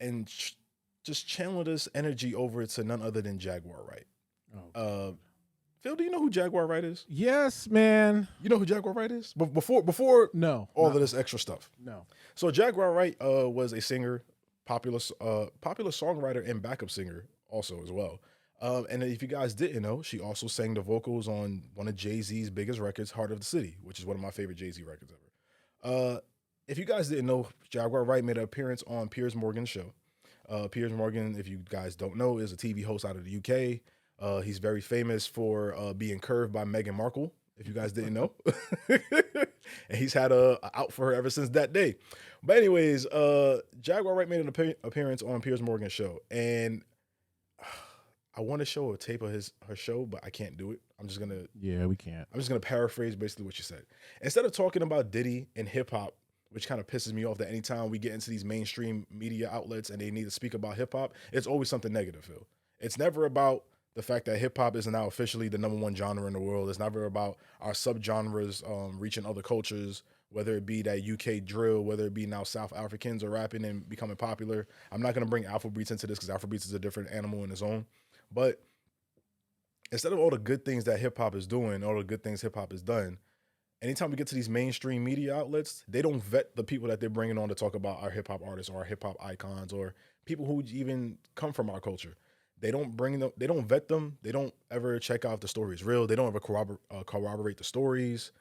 and just channel this energy over to none other than Jaguar Wright. Oh. Phil, do you know who Jaguar Wright is? Yes, man. You know who Jaguar Wright is? But before No, all of this extra stuff. No. So Jaguar Wright was a singer, popular songwriter and backup singer also as well. And if you guys didn't know, she also sang the vocals on one of Jay-Z's biggest records, Heart of the City, which is one of my favorite Jay-Z records ever. If you guys didn't know, Jaguar Wright made an appearance on Piers Morgan's show. Piers Morgan, if you guys don't know, is a TV host out of the UK. He's very famous for being curved by Meghan Markle, if you guys didn't know. And he's had a out for her ever since that day. But anyways, Jaguar Wright made an appearance on Piers Morgan's show. And I want to show a tape of her show, but I can't do it. Yeah, we can't. I'm just gonna paraphrase basically what she said. Instead of talking about Diddy and hip hop, which kind of pisses me off that anytime we get into these mainstream media outlets and they need to speak about hip hop, it's always something negative, Phil. It's never about the fact that hip hop is now officially the #1 genre in the world. It's never about our subgenres reaching other cultures, whether it be that UK drill, whether it be now South Africans are rapping and becoming popular. I'm not going to bring Afrobeats into this because Afrobeats is a different animal in its own. But instead of all the good things that hip hop is doing, all the good things hip hop has done, anytime we get to these mainstream media outlets, they don't vet the people that they're bringing on to talk about our hip hop artists or our hip hop icons or people who even come from our culture. They don't bring them. They don't vet them. They don't ever check out if the story is real. They don't ever corroborate the stories.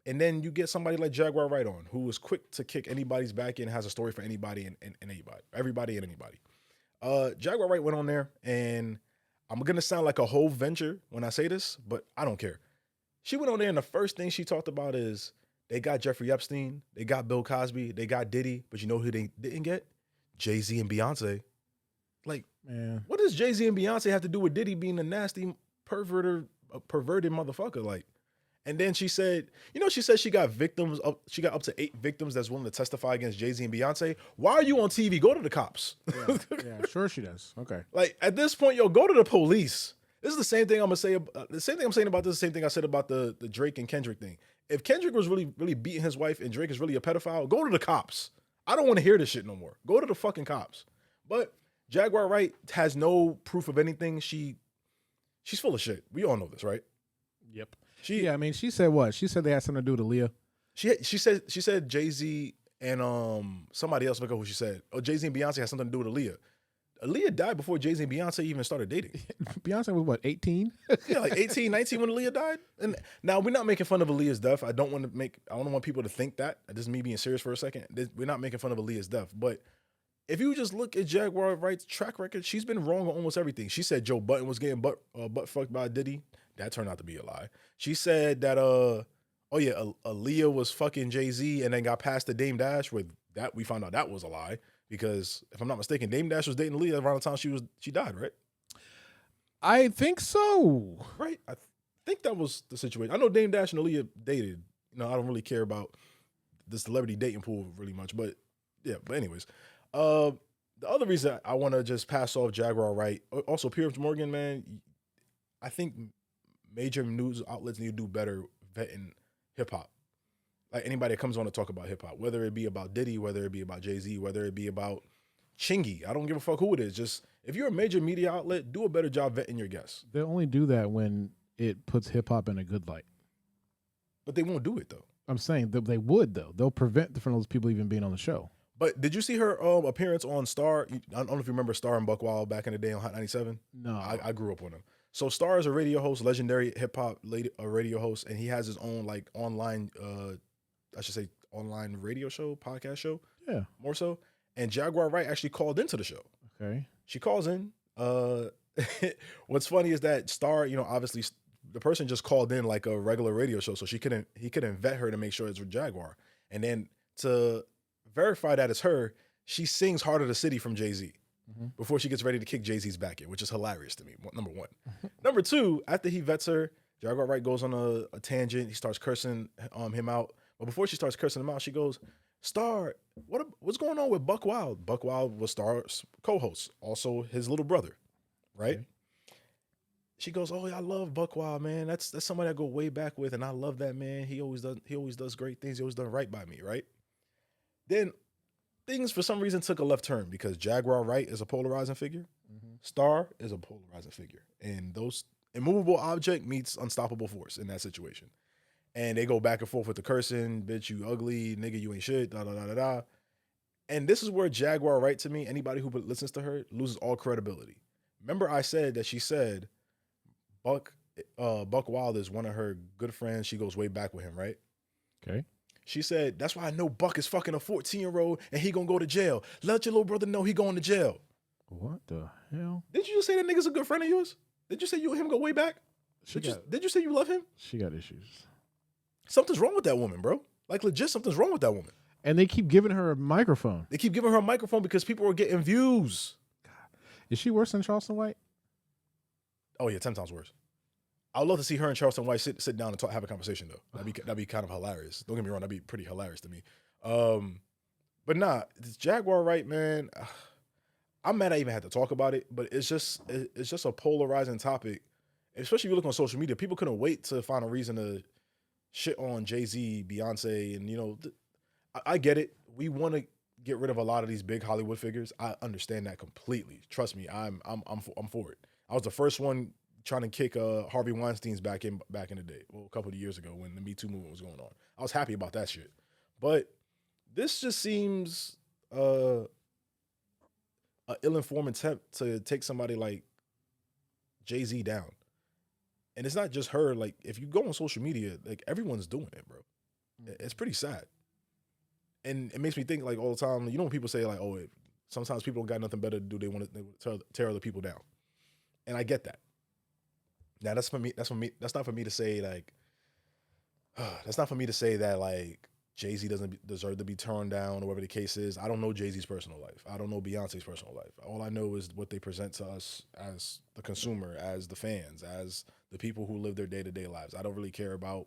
And then you get somebody like Jaguar Wright on, who is quick to kick anybody's back and has a story for anybody and anybody, everybody and anybody. Jaguar Wright went on there, and I'm gonna sound like a whole venture when I say this, but I don't care. She went on there, and the first thing she talked about is they got Jeffrey Epstein, they got Bill Cosby, they got Diddy, but you know who they didn't get? Jay-Z and Beyoncé. Like, Man. what does Jay-Z and Beyonce have to do with Diddy being a nasty perverted motherfucker? Like, and then she said, she said she got up to 8 victims that's willing to testify against Jay-Z and Beyonce. Why are you on TV? Go to the cops. Yeah, sure she does. Okay. Like, at this point, go to the police. This is the same thing I'm gonna say. The same thing I'm saying about this. The same thing I said about the Drake and Kendrick thing. If Kendrick was really beating his wife and Drake is really a pedophile, go to the cops. I don't want to hear this shit no more. Go to the fucking cops. But Jaguar Wright has no proof of anything. She's full of shit. We all know this, right? Yep. She said what? She said they had something to do with Aaliyah. She said Jay-Z and somebody else. Look at who she said. Oh, Jay-Z and Beyonce had something to do with Aaliyah. Aaliyah died before Jay-Z and Beyonce even started dating. Beyonce was what, 18? Yeah, like 18, 19 when Aaliyah died. And now we're not making fun of Aaliyah's death. I don't want people to think that. This is me being serious for a second. We're not making fun of Aaliyah's death. But if you just look at Jaguar Wright's track record, she's been wrong on almost everything. She said Joe Budden was getting butt fucked by Diddy. That turned out to be a lie. She said that Aaliyah was fucking Jay-Z and then got passed to Dame Dash. With that, we found out that was a lie. Because if I'm not mistaken, Dame Dash was dating Aaliyah around the time she died, right? I think so. Right? I think that was the situation. I know Dame Dash and Aaliyah dated. I don't really care about the celebrity dating pool really much. But yeah, but anyways. The other reason I want to just pass off Jaguar Wright, also Piers Morgan, man, I think major news outlets need to do better vetting hip hop. Like anybody that comes on to talk about hip hop, whether it be about Diddy, whether it be about Jay-Z, whether it be about Chingy. I don't give a fuck who it is. Just if you're a major media outlet, do a better job vetting your guests. They only do that when it puts hip hop in a good light. But they won't do it though. I'm saying that they would though. They'll prevent from those people even being on the show. But did you see her appearance on Star? I don't know if you remember Star and Buck Wild back in the day on Hot 97. No, I grew up on him. So Star is a radio host, legendary hip hop radio host, and he has his own like online, I should say, online radio show, podcast show. Yeah, more so. And Jaguar Wright actually called into the show. Okay, she calls in. What's funny is that Star, obviously the person just called in like a regular radio show, so he couldn't vet her to make sure it's Jaguar, and then to verify that it's her, she sings "Heart of the City" from Jay-Z before she gets ready to kick Jay-Z's back in, which is hilarious to me, number one. Number two, after he vets her, Jaguar Wright goes on a tangent. He starts cursing him out. But before she starts cursing him out, she goes, Star, what's going on with Buck Wild? Buck Wild was Star's co-host, also his little brother, right? Okay. She goes, oh, I love Buck Wild, man. That's somebody I go way back with, and I love that man. He always does great things. He always done right by me, right? Then things for some reason took a left turn because Jaguar Wright is a polarizing figure. Star is a polarizing figure. And those immovable object meets unstoppable force in that situation. And they go back and forth with the cursing, bitch, you ugly, nigga, you ain't shit, da da da da da. And this is where Jaguar Wright, to me, anybody who listens to her loses all credibility. Remember I said that she said Buck Wild is one of her good friends. She goes way back with him, right? Okay. She said, that's why I know Buck is fucking a 14-year-old and he gonna go to jail. Let your little brother know he going to jail. What the hell? Did you just say that nigga's a good friend of yours? Did you say you and him go way back? Did you say you love him? She got issues. Something's wrong with that woman, bro. Like, legit, something's wrong with that woman. And they keep giving her a microphone. They keep giving her a microphone because people are getting views. God. Is she worse than Charleston White? Oh, yeah, 10 times worse. I'd love to see her and Charleston White sit down and have a conversation, though. That'd be kind of hilarious. Don't get me wrong, that'd be pretty hilarious to me. But nah, this Jaguar Wright, man, I'm mad I even had to talk about it, but it's just a polarizing topic. Especially if you look on social media, people couldn't wait to find a reason to shit on Jay-Z, Beyoncé, and, you know, I get it. We want to get rid of a lot of these big Hollywood figures. I understand that completely. Trust me, I'm for it. I was the first one trying to kick Harvey Weinstein's back in the day, well, a couple of years ago when the Me Too movement was going on. I was happy about that shit. But this just seems an ill-informed attempt to take somebody like Jay-Z down. And it's not just her. Like, if you go on social media, like, everyone's doing it, bro. It's pretty sad. And it makes me think, like, all the time, you know when people say, like, oh, sometimes people don't got nothing better to do. They want to tear other people down. And I get that. Now, that's not for me to say, like, that's not for me to say that, like, Jay-Z doesn't deserve to be turned down or whatever the case is. I don't know Jay-Z's personal life. I don't know Beyonce's personal life. All I know is what they present to us as the consumer, as the fans, as the people who live their day-to-day lives. I don't really care about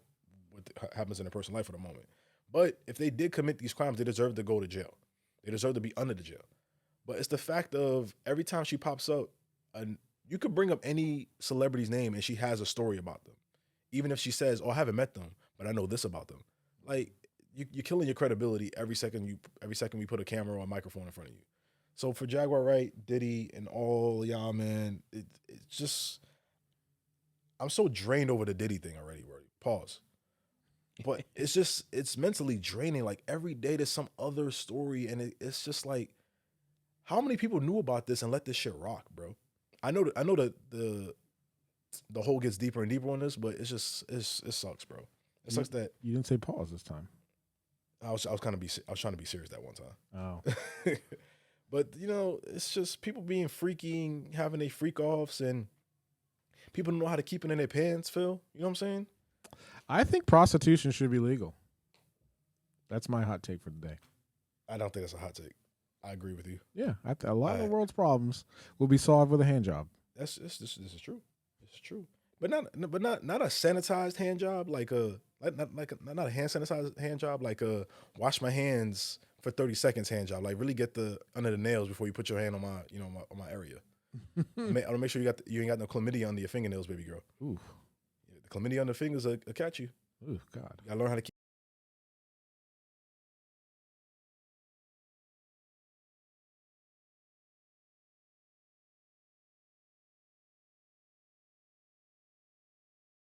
what happens in their personal life for the moment. But if they did commit these crimes, they deserve to go to jail. They deserve to be under the jail. But it's the fact of every time she pops up, you could bring up any celebrity's name and she has a story about them. Even if she says, oh, I haven't met them, but I know this about them. Like, you're killing your credibility every second we put a camera or a microphone in front of you. So for Jaguar Wright, Diddy, and all y'all, man, it's just, I'm so drained over the Diddy thing already, bro. Pause. But it's mentally draining. Like, every day there's some other story, and it's just like, how many people knew about this and let this shit rock, bro? I know that the hole gets deeper and deeper on this, but it sucks, bro. It sucks that you didn't say pause this time. I was trying to be serious that one time. Oh. But, you know, it's just people being freaky, having their freak offs, and people don't know how to keep it in their pants, Phil. You know what I'm saying? I think prostitution should be legal. That's my hot take for the day. I don't think that's a hot take. I agree with you. Yeah, a lot of the world's problems will be solved with a hand job. This is true. This is true. But not a sanitized hand job, not a hand sanitized hand job, like a wash my hands for 30 seconds hand job. Like, really get under the nails before you put your hand on my area. I'll make sure you ain't got no chlamydia under your fingernails, baby girl. Ooh. The chlamydia on the fingers will catch you. Ooh, God. You gotta learn how to